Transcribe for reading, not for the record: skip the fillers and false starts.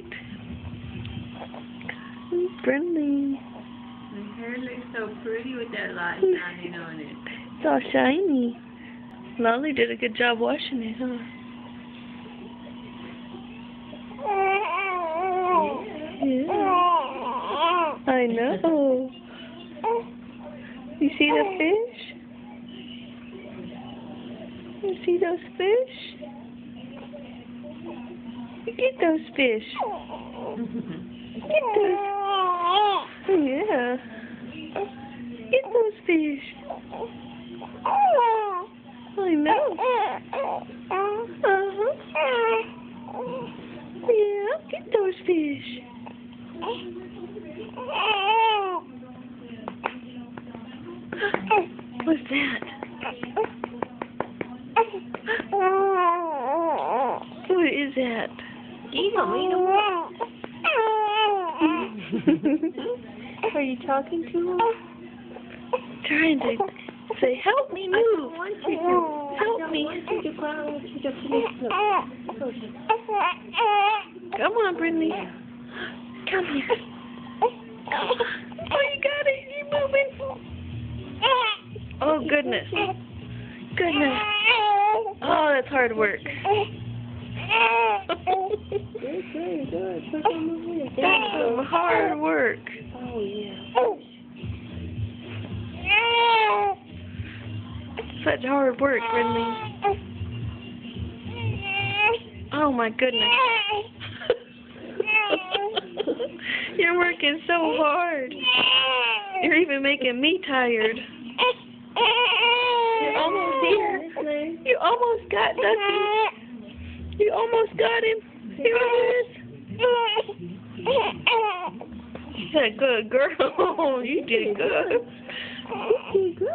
right. Friendly. My hair looks so pretty with that light shining on it. It's all shiny. Lolly did a good job washing it, huh? Yeah. I know. You see the fish? You see those fish? You get those fish. Get those. Yeah. Get those fish. I know. Uh-huh. Yeah, get those fish. What's that? What is that? Eat them. Are you talking to him? Trying to say, help me move. Help me. Come on, Brittany. Come here. Oh, you got it. You're moving. Oh, goodness. Goodness. Oh, that's hard work. Good. That's some hard work. Oh, yeah. Such hard work, Brittany. Oh, my goodness. You're working so hard. You're even making me tired. You're almost here. You almost got Ducky. You almost got him. Here it is. You're a good girl. You did good. You did good.